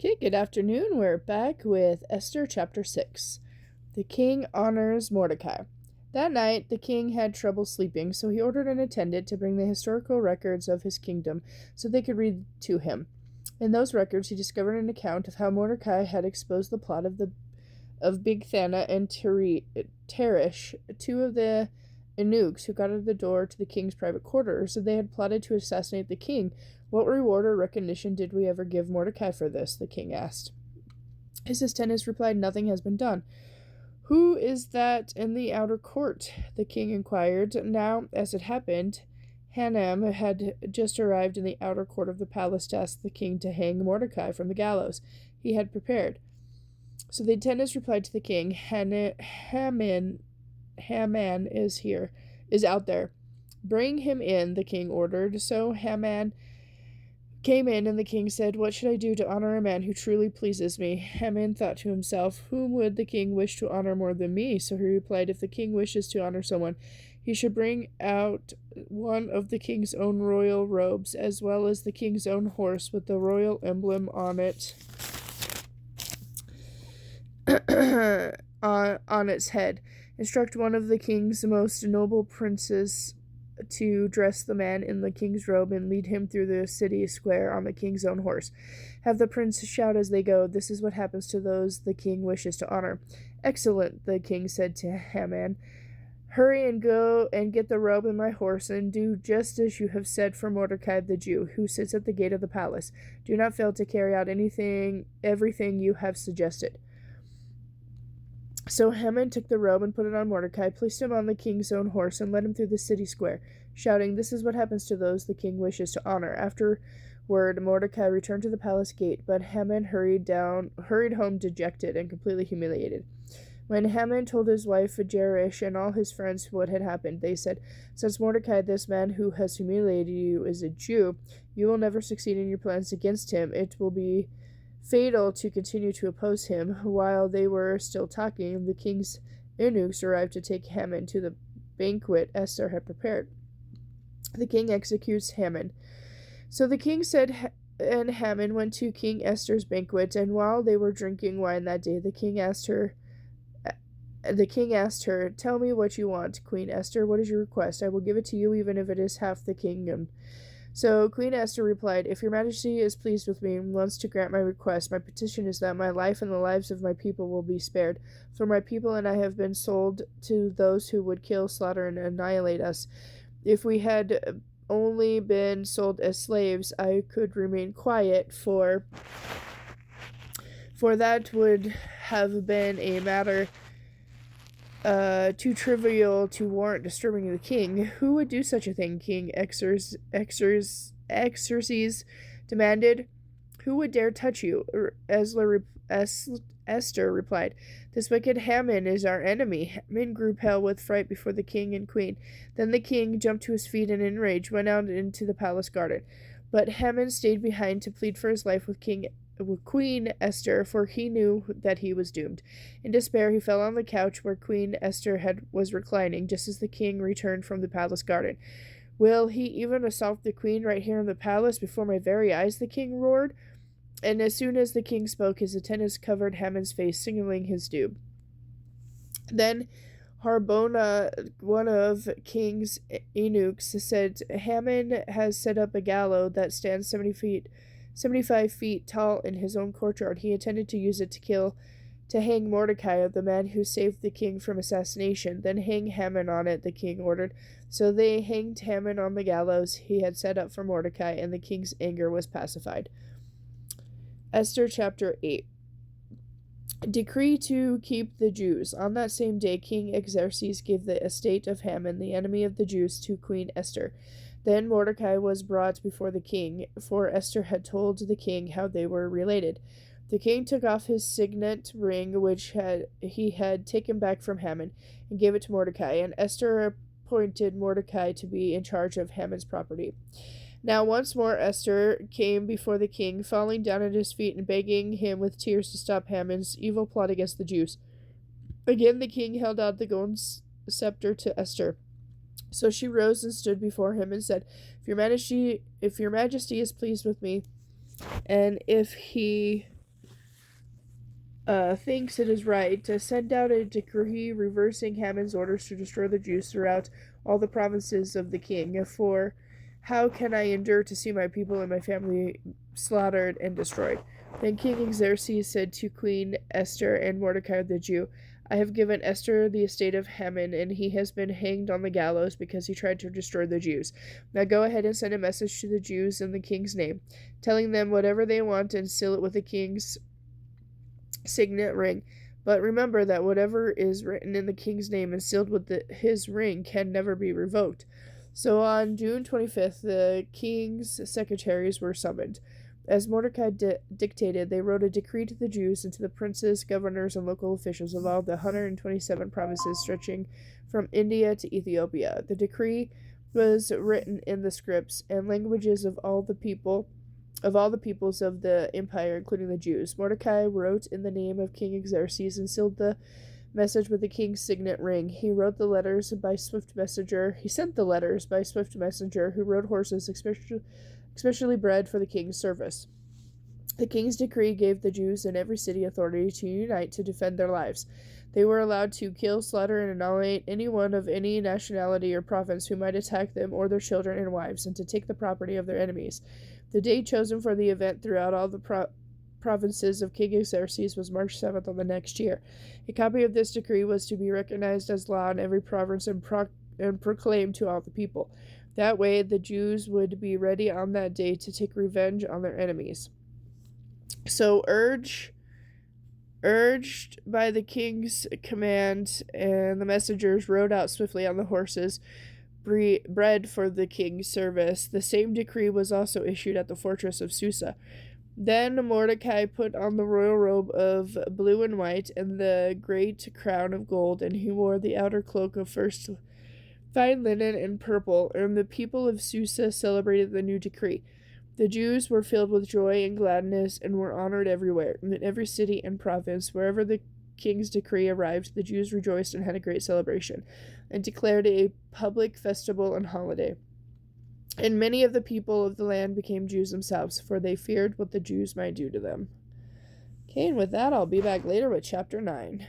Okay, good afternoon. We're back with Esther chapter 6. The king honors Mordecai. That night, the king had trouble sleeping, so he ordered an attendant to bring the historical records of his kingdom so they could read to him. In those records, he discovered an account of how Mordecai had exposed the plot of Bigthana and Teresh, two of the eunuchs who guarded the door to the king's private quarters. So they had plotted to assassinate the king. What reward or recognition did we ever give Mordecai for this? The king asked. His attendants replied, Nothing has been done. Who is that in the outer court? The king inquired. Now, as it happened, Hanam had just arrived in the outer court of the palace to ask the king to hang Mordecai from the gallows he had prepared. So the attendants replied to the king, Haman is out there. Bring him in, the king ordered. So Haman came in, and the king said, What should I do to honor a man who truly pleases me? Haman thought to himself, Whom would the king wish to honor more than me? So he replied, If the king wishes to honor someone, he should bring out one of the king's own royal robes, as well as the king's own horse with the royal emblem on it. on its head. Instruct one of the king's most noble princes to dress the man in the king's robe and lead him through the city square on the king's own horse. Have the prince shout as they go, This is what happens to those the king wishes to honor. Excellent, the king said to Haman. Hurry and go and get the robe and my horse, and do just as you have said for Mordecai the Jew, who sits at the gate of the palace. Do not fail to carry out everything you have suggested. So Haman took the robe and put it on Mordecai, placed him on the king's own horse, and led him through the city square, shouting, This is what happens to those the king wishes to honor. Afterward, Mordecai returned to the palace gate, but Haman hurried home dejected and completely humiliated. When Haman told his wife Jerish and all his friends what had happened, they said, Since Mordecai, this man who has humiliated you, is a Jew, you will never succeed in your plans against him. It will be fatal to continue to oppose him. While they were still talking, the king's eunuchs arrived to take Haman to the banquet Esther had prepared. The king executes Haman. So the king said, and Haman went to King Esther's banquet, and while they were drinking wine that day, the king asked her, Tell me what you want, Queen Esther. What is your request? I will give it to you, even if it is half the kingdom. So Queen Esther replied, If your majesty is pleased with me and wants to grant my request, my petition is that my life and the lives of my people will be spared. For my people and I have been sold to those who would kill, slaughter, and annihilate us. If we had only been sold as slaves, I could remain quiet, for that would have been a matter too trivial to warrant disturbing the king. Who would do such a thing? King Xerxes demanded. Who would dare touch you? Esther replied, This wicked Haman is our enemy. Haman grew pale with fright before the king and queen. Then the king jumped to his feet and in rage went out into the palace garden. But Haman stayed behind to plead for his life with Queen Esther, for he knew that he was doomed. In despair, he fell on the couch where Queen Esther was reclining, just as the king returned from the palace garden. Will he even assault the queen right here in the palace before my very eyes? The king roared. And as soon as the king spoke, his attendants covered Haman's face, signaling his doom. Then Harbona, one of king's eunuchs, said, Haman has set up a gallows that stands 75 feet tall in his own courtyard. He intended to use it to hang Mordecai, the man who saved the king from assassination. Then hang Haman on it, the king ordered. So they hanged Haman on the gallows he had set up for Mordecai, and the king's anger was pacified. Esther chapter 8. Decree to keep the Jews. On that same day, King Xerxes gave the estate of Haman, the enemy of the Jews, to Queen Esther. Then Mordecai was brought before the king, for Esther had told the king how they were related. The king took off his signet ring, which he had taken back from Haman, and gave it to Mordecai, and Esther appointed Mordecai to be in charge of Haman's property. Now once more Esther came before the king, falling down at his feet and begging him with tears to stop Haman's evil plot against the Jews. Again the king held out the golden scepter to Esther. So she rose and stood before him and said, If your majesty is pleased with me, and if he thinks it is right to send out a decree reversing Haman's orders to destroy the Jews throughout all the provinces of the king. For how can I endure to see my people and my family slaughtered and destroyed? Then King Xerxes said to Queen Esther and Mordecai the Jew, I have given Esther the estate of Haman, and he has been hanged on the gallows because he tried to destroy the Jews. Now go ahead and send a message to the Jews in the king's name, telling them whatever they want and seal it with the king's signet ring. But remember that whatever is written in the king's name and sealed with his ring can never be revoked. So on June 25th, the king's secretaries were summoned. As Mordecai dictated, they wrote a decree to the Jews and to the princes, governors, and local officials of all the 127 provinces stretching from India to Ethiopia. The decree was written in the scripts and languages of all the peoples of the empire, including the Jews. Mordecai wrote in the name of King Xerxes and sealed the message with the king's signet ring. He sent the letters by swift messenger, who rode horses especially bred for the king's service. The king's decree gave the Jews in every city authority to unite to defend their lives. They were allowed to kill, slaughter, and annihilate anyone of any nationality or province who might attack them or their children and wives, and to take the property of their enemies. The day chosen for the event throughout all the provinces of King Xerxes was March 7th of the next year. A copy of this decree was to be recognized as law in every province and proclaimed to all the people. That way, the Jews would be ready on that day to take revenge on their enemies. So, urged by the king's command, and the messengers rode out swiftly on the horses, bred for the king's service. The same decree was also issued at the fortress of Susa. Then Mordecai put on the royal robe of blue and white and the great crown of gold, and he wore the outer cloak of first fine linen and purple, and the people of Susa celebrated the new decree. The Jews were filled with joy and gladness and were honored everywhere. In every city and province, wherever the king's decree arrived, the Jews rejoiced and had a great celebration, and declared a public festival and holiday. And many of the people of the land became Jews themselves, for they feared what the Jews might do to them. Okay, and with that, I'll be back later with chapter 9.